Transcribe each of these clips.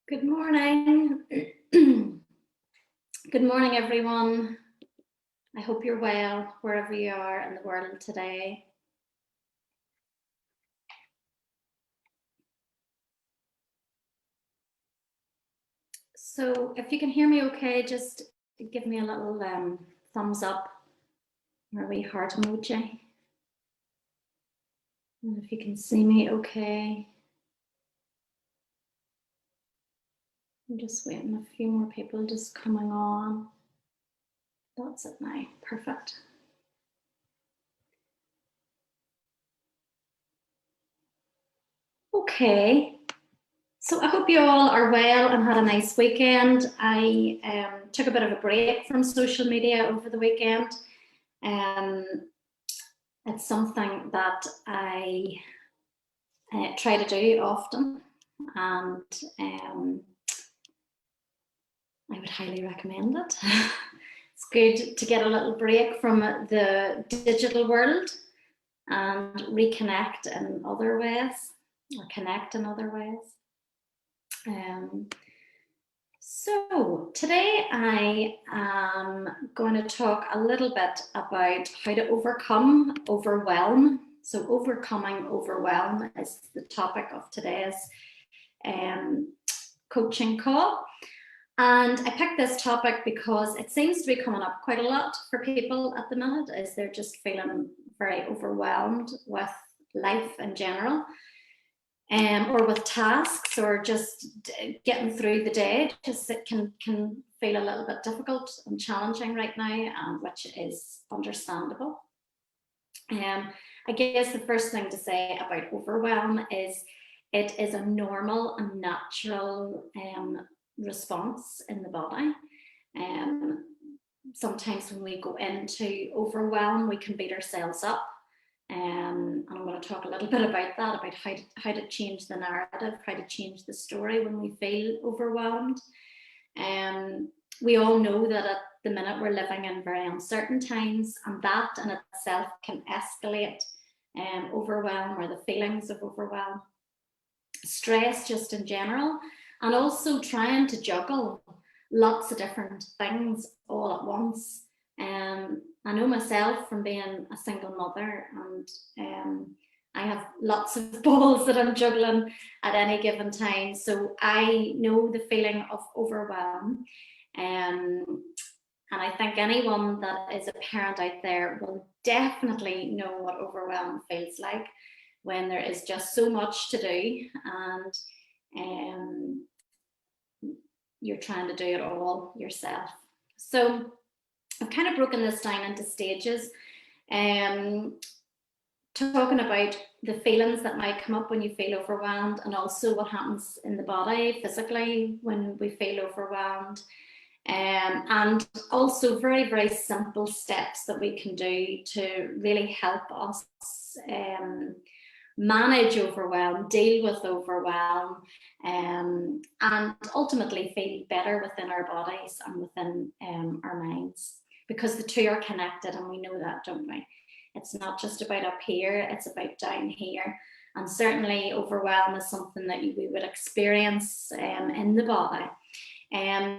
Good morning. Good morning, everyone. I hope you're well wherever you are in the world today. So if you can hear me okay, just give me a little thumbs up or a wee heart emoji. And if you can see me okay. I'm just waiting a few more people just coming on. That's it now. Perfect. Okay. So I hope you all are well and had a nice weekend. I took a bit of a break from social media over the weekend. It's something that I try to do often, and I would highly recommend it. It's good to get a little break from the digital world and reconnect in other ways, or connect in other ways. So today I am going to talk a little bit about how to overcome overwhelm. So overcoming overwhelm is the topic of today's coaching call. And I picked this topic because it seems to be coming up quite a lot for people at the minute, as they're just feeling very overwhelmed with life in general. Or with tasks, or just getting through the day. Just it can feel a little bit difficult and challenging right now, which is understandable. I guess the first thing to say about overwhelm is it is a normal and natural response in the body. Sometimes when we go into overwhelm, we can beat ourselves up. And I'm going to talk a little bit about that, about how to change the narrative, how to change the story when we feel overwhelmed. We all know that at the minute we're living in very uncertain times, and that in itself can escalate overwhelm, or the feelings of overwhelm, stress just in general, and also trying to juggle lots of different things all at once. I know myself from being a single mother, and I have lots of balls that I'm juggling at any given time. So I know the feeling of overwhelm. And I think anyone that is a parent out there will definitely know what overwhelm feels like, when there is just so much to do, and you're trying to do it all yourself. So I've kind of broken this down into stages, talking about the feelings that might come up when you feel overwhelmed, and also what happens in the body physically when we feel overwhelmed, and also very, very simple steps that we can do to really help us manage overwhelm, deal with overwhelm, and ultimately feel better within our bodies and within our minds, because the two are connected, and we know that, don't we? It's not just about up here, it's about down here. And certainly overwhelm is something that we would experience in the body.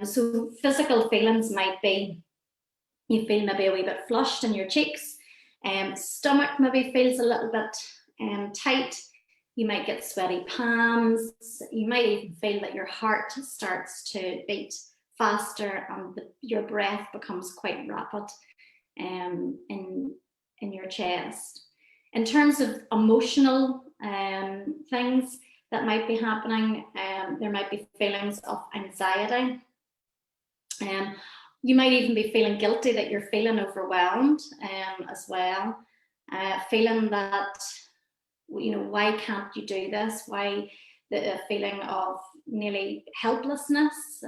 So physical feelings might be, you feel maybe a wee bit flushed in your cheeks, stomach maybe feels a little bit tight, you might get sweaty palms, you might even feel that your heart starts to beat faster, and your breath becomes quite rapid in your chest. In terms of emotional things that might be happening, there might be feelings of anxiety. You might even be feeling guilty that you're feeling overwhelmed as well, feeling that, you know, why can't you do this? Why the feeling of nearly helplessness.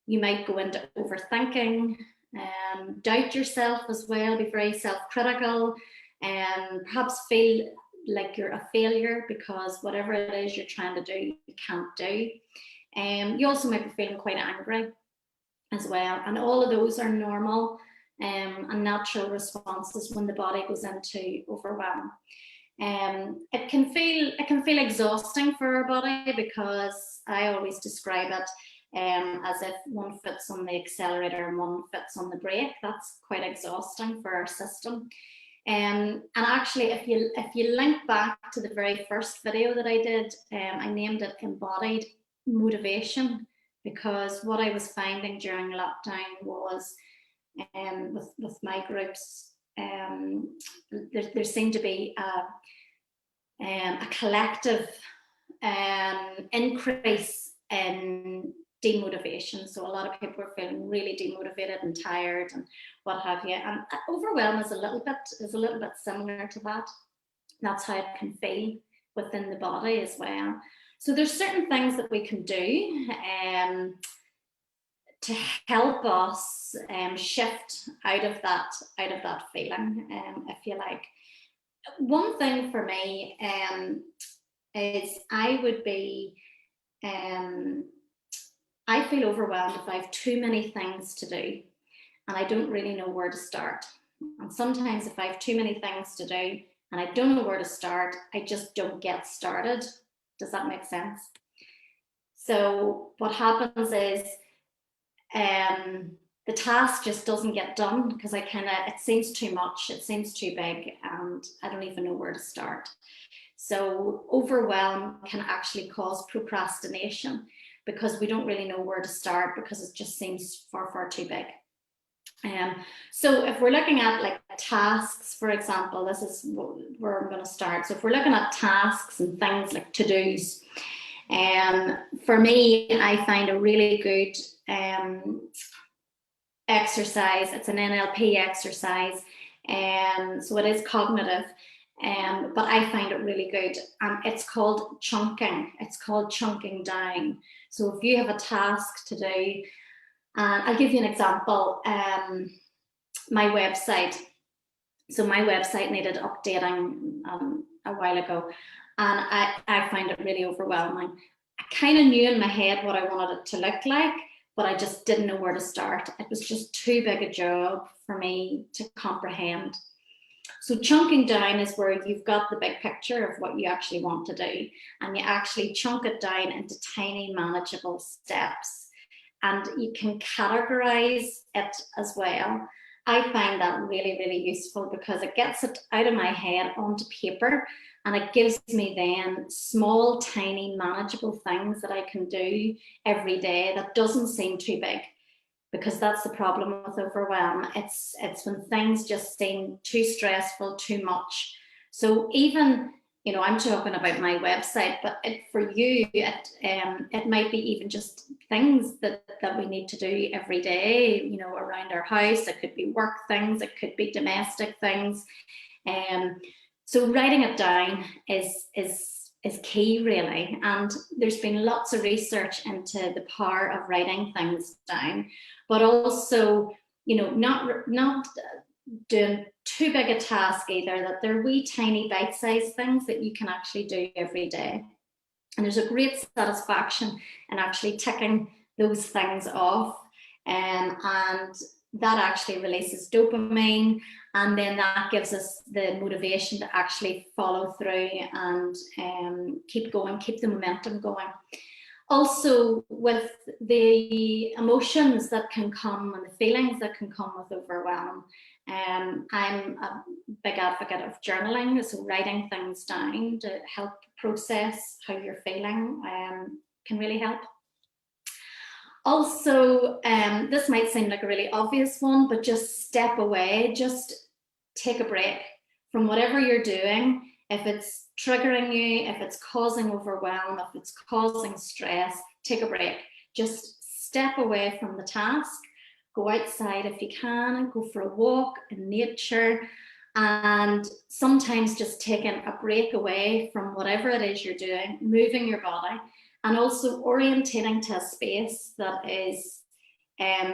You might go into overthinking, doubt yourself as well, be very self-critical, and perhaps feel like you're a failure because whatever it is you're trying to do, you can't do. You also might be feeling quite angry as well, and all of those are normal and natural responses when the body goes into overwhelm. It can feel exhausting for our body, because I always describe it as if one foot's on the accelerator and one foot's on the brake. That's quite exhausting for our system. And actually, if you link back to the very first video that I did, I named it Embodied Motivation, because what I was finding during lockdown was, with my groups, there seemed to be a collective increase in demotivation. So a lot of people were feeling really demotivated and tired and what have you. And overwhelm is a little bit similar to that. That's how it can feel within the body as well. So there's certain things that we can do to help us shift out of that feeling, if you like. One thing for me is I feel overwhelmed if I have too many things to do and I don't really know where to start. And sometimes if I have too many things to do and I don't know where to start, I just don't get started. Does that make sense? So what happens is the task just doesn't get done, because it seems too much, it seems too big, and I don't even know where to start. So overwhelm can actually cause procrastination, because we don't really know where to start, because it just seems far too big. So if we're looking at like tasks, for example, this is where I'm going to start. So if we're looking at tasks and things like to-dos, for me, I find a really good exercise. It's an NLP exercise, so it is cognitive, but I find it really good. It's called chunking. It's called chunking down. So if you have a task to do, I'll give you an example. My website. So my website needed updating a while ago, and I find it really overwhelming. I kind of knew in my head what I wanted it to look like, but I just didn't know where to start. It was just too big a job for me to comprehend. So chunking down is where you've got the big picture of what you actually want to do, and you actually chunk it down into tiny, manageable steps. And you can categorize it as well. I find that really, really useful, because it gets it out of my head onto paper, and it gives me then small, tiny, manageable things that I can do every day that doesn't seem too big, because that's the problem with overwhelm. It's when things just seem too stressful, too much. So even, I'm talking about my website, but for you, it might be even just things that we need to do every day, around our house. It could be work things, it could be domestic things. So writing it down is key, really. And there's been lots of research into the power of writing things down, but also, not doing too big a task either, that they're wee tiny bite-sized things that you can actually do every day. And there's a great satisfaction in actually ticking those things off, and that actually releases dopamine, and then that gives us the motivation to actually follow through and keep going, keep the momentum going. Also, with the emotions that can come and the feelings that can come with overwhelm, I'm a big advocate of journaling, so writing things down to help process how you're feeling can really help. Also, this might seem like a really obvious one, but just step away, just take a break from whatever you're doing. If it's triggering you, if it's causing overwhelm, if it's causing stress, take a break. Just step away from the task, go outside if you can, go for a walk in nature, and sometimes just taking a break away from whatever it is you're doing, moving your body, and also orientating to a space that is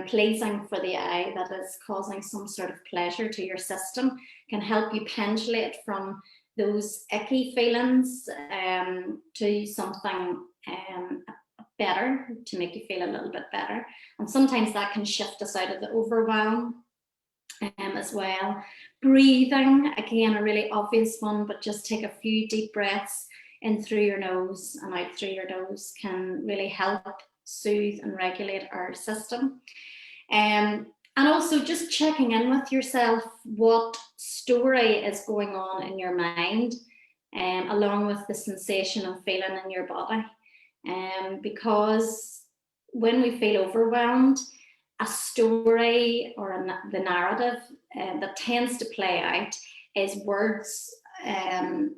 pleasing for the eye, that is causing some sort of pleasure to your system, can help you pendulate from those icky feelings to something better, to make you feel a little bit better. And sometimes that can shift us out of the overwhelm. as well. Breathing, again, a really obvious one, but just take a few deep breaths in through your nose and out through your nose can really help soothe and regulate our system. And also just checking in with yourself what story is going on in your mind, along with the sensation and feeling in your body. Because when we feel overwhelmed, a story or the narrative that tends to play out is words and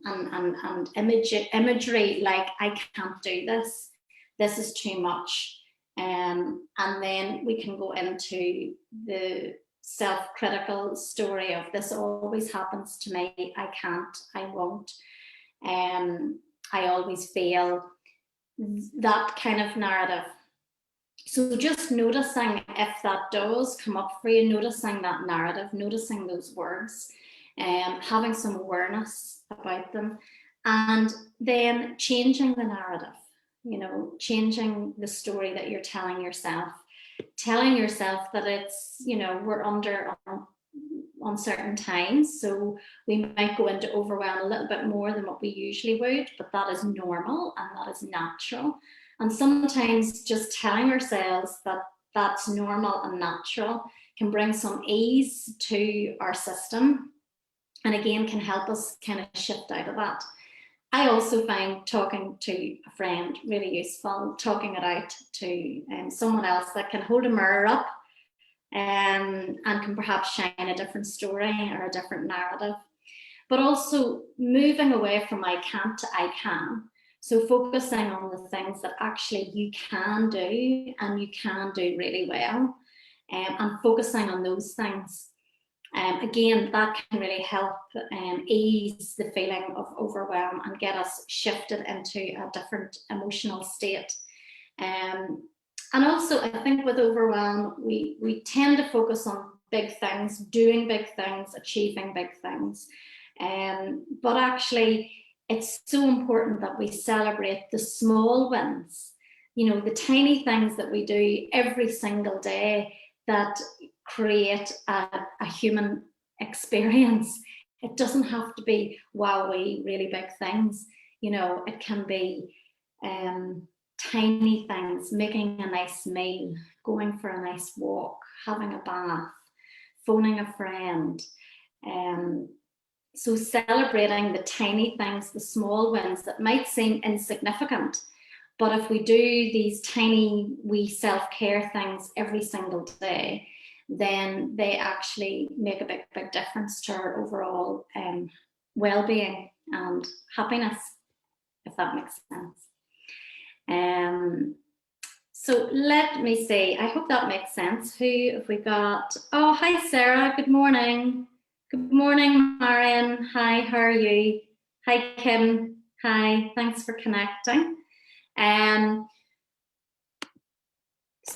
imagery like, I can't do this, this is too much. And then we can go into the self-critical story of, this always happens to me, I can't, I won't, I always fail, that kind of narrative. So just noticing if that does come up for you, noticing that narrative, noticing those words, having some awareness about them, and then changing the narrative, changing the story that you're telling yourself that it's, we're under uncertain times, so we might go into overwhelm a little bit more than what we usually would, but that is normal and that is natural. And sometimes just telling ourselves that that's normal and natural can bring some ease to our system, and again can help us kind of shift out of that. I also find talking to a friend really useful, talking it out to someone else that can hold a mirror up and can perhaps shine a different story or a different narrative. But also moving away from I can't to I can. So focusing on the things that actually you can do and you can do really well, and focusing on those things. Again, that can really help ease the feeling of overwhelm and get us shifted into a different emotional state. And also, I think with overwhelm, we tend to focus on big things, doing big things, achieving big things. But actually, it's so important that we celebrate the small wins, the tiny things that we do every single day that create a human experience. It doesn't have to be wowie, really big things. It can be tiny things, making a nice meal, going for a nice walk, having a bath, phoning a friend. So celebrating the tiny things, the small wins that might seem insignificant, but if we do these tiny wee self-care things every single day, then they actually make a big difference to our overall well-being and happiness, if that makes sense. So let me see, I hope that makes sense. Who have we got? Oh, hi Sarah, good morning. Good morning, Marion. Hi, how are you? Hi, Kim. Hi, thanks for connecting.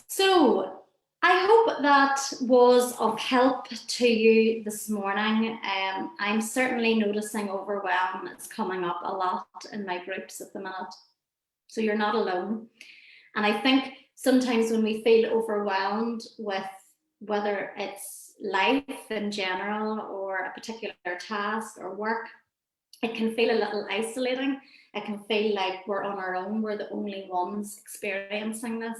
So I hope that was of help to you this morning. I'm certainly noticing overwhelm. It's coming up a lot in my groups at the minute. So you're not alone. And I think sometimes when we feel overwhelmed with whether it's life in general or a particular task or work, it can feel a little isolating. It can feel like we're on our own. We're the only ones experiencing this.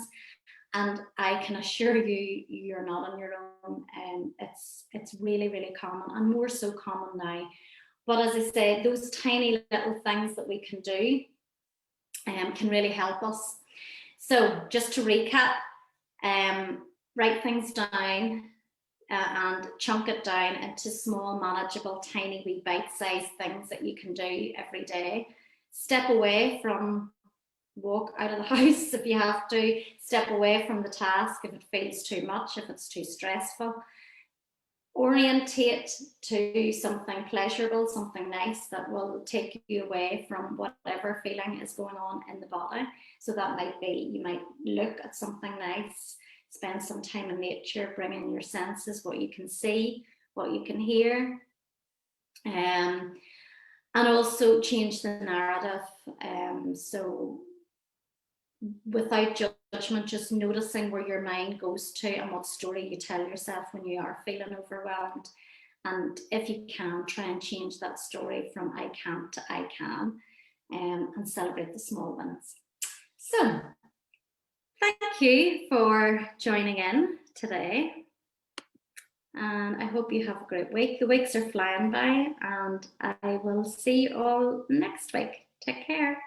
And I can assure you, you're not on your own. It's really, really common, and more so common now. But as I say, those tiny little things that we can do can really help us. So just to recap, write things down and chunk it down into small, manageable, tiny, wee bite-sized things that you can do every day. Step away from, walk out of the house if you have to, step away from the task if it feels too much, if it's too stressful. Orientate to something pleasurable, something nice that will take you away from whatever feeling is going on in the body. So that might be, you might look at something nice, spend some time in nature, bring in your senses, what you can see, what you can hear. And also change the narrative. So without judgment, just noticing where your mind goes to and what story you tell yourself when you are feeling overwhelmed. And if you can, try and change that story from I can't to I can, and celebrate the small wins. So, thank you for joining in today. And I hope you have a great week. The weeks are flying by, and I will see you all next week. Take care.